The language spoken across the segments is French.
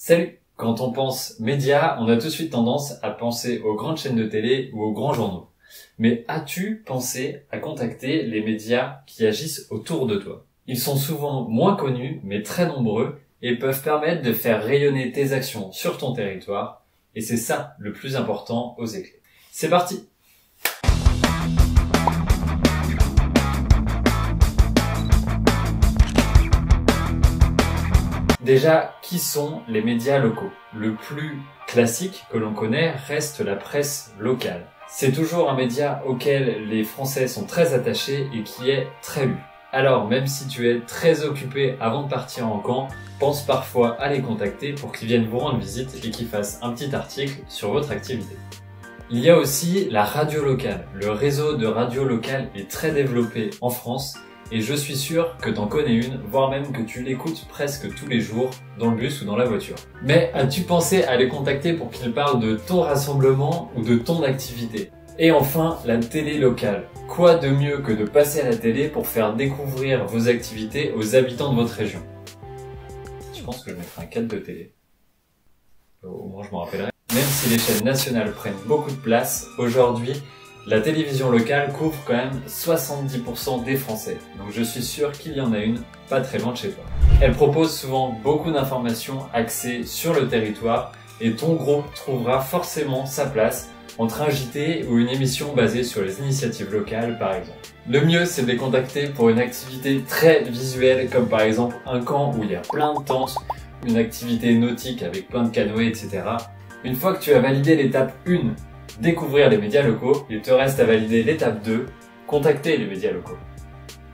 Salut! Quand on pense médias, on a tout de suite tendance à penser aux grandes chaînes de télé ou aux grands journaux. Mais as-tu pensé à contacter les médias qui agissent autour de toi? Ils sont souvent moins connus, mais très nombreux, et peuvent permettre de faire rayonner tes actions sur ton territoire. Et c'est ça le plus important aux éclairs. C'est parti! Déjà, qui sont les médias locaux? Le plus classique que l'on connaît reste la presse locale. C'est toujours un média auquel les Français sont très attachés et qui est très lu. Alors, même si tu es très occupé avant de partir en camp, pense parfois à les contacter pour qu'ils viennent vous rendre visite et qu'ils fassent un petit article sur votre activité. Il y a aussi la radio locale. Le réseau de radio locale est très développé en France et je suis sûr que t'en connais une, voire même que tu l'écoutes presque tous les jours dans le bus ou dans la voiture. Mais as-tu pensé à les contacter pour qu'ils parlent de ton rassemblement ou de ton activité? Et enfin, la télé locale. Quoi de mieux que de passer à la télé pour faire découvrir vos activités aux habitants de votre région? Je pense que je mettrai un cadre de télé. Au moins je m'en rappellerai. Même si les chaînes nationales prennent beaucoup de place, aujourd'hui, la télévision locale couvre quand même 70% des Français. Donc je suis sûr qu'il y en a une pas très loin de chez toi. Elle propose souvent beaucoup d'informations axées sur le territoire et ton groupe trouvera forcément sa place entre un JT ou une émission basée sur les initiatives locales par exemple. Le mieux c'est de les contacter pour une activité très visuelle comme par exemple un camp où il y a plein de tentes, une activité nautique avec plein de canoës, etc. Une fois que tu as validé l'étape 1, découvrir les médias locaux, il te reste à valider l'étape 2, contacter les médias locaux.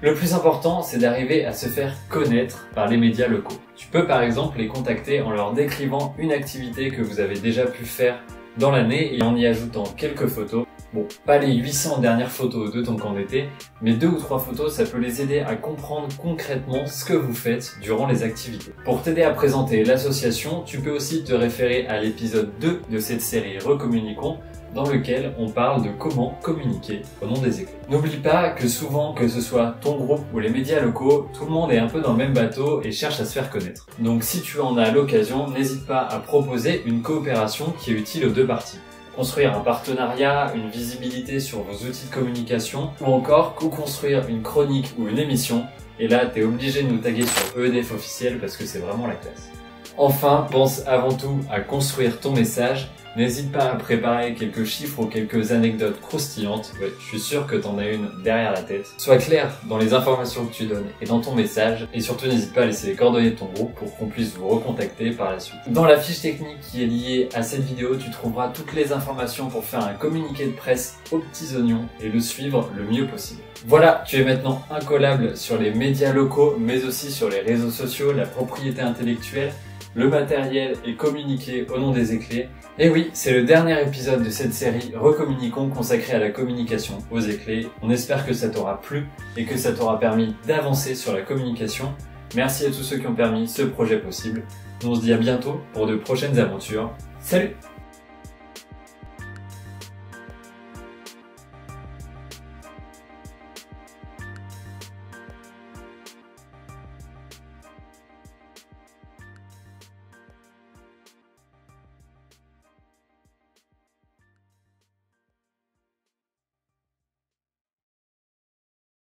Le plus important, c'est d'arriver à se faire connaître par les médias locaux. Tu peux par exemple les contacter en leur décrivant une activité que vous avez déjà pu faire dans l'année et en y ajoutant quelques photos. Bon, pas les 800 dernières photos de ton camp d'été, mais 2 ou 3 photos, ça peut les aider à comprendre concrètement ce que vous faites durant les activités. Pour t'aider à présenter l'association, tu peux aussi te référer à l'épisode 2 de cette série Recommuniquons, dans lequel on parle de comment communiquer au nom des écoles. N'oublie pas que souvent, que ce soit ton groupe ou les médias locaux, tout le monde est un peu dans le même bateau et cherche à se faire connaître. Donc si tu en as l'occasion, n'hésite pas à proposer une coopération qui est utile aux deux parties. Construire un partenariat, une visibilité sur vos outils de communication, ou encore co-construire une chronique ou une émission, et là t'es obligé de nous taguer sur EDF officiel parce que c'est vraiment la classe. Enfin, pense avant tout à construire ton message. N'hésite pas à préparer quelques chiffres ou quelques anecdotes croustillantes. Ouais, je suis sûr que t'en as une derrière la tête. Sois clair dans les informations que tu donnes et dans ton message. Et surtout, n'hésite pas à laisser les coordonnées de ton groupe pour qu'on puisse vous recontacter par la suite. Dans la fiche technique qui est liée à cette vidéo, tu trouveras toutes les informations pour faire un communiqué de presse aux petits oignons et le suivre le mieux possible. Voilà, tu es maintenant incollable sur les médias locaux, mais aussi sur les réseaux sociaux, la propriété intellectuelle, le matériel est communiqué au nom des éclairs. Et oui, c'est le dernier épisode de cette série Recommuniquons consacrée à la communication aux éclairs. On espère que ça t'aura plu et que ça t'aura permis d'avancer sur la communication. Merci à tous ceux qui ont permis ce projet possible. On se dit à bientôt pour de prochaines aventures. Salut!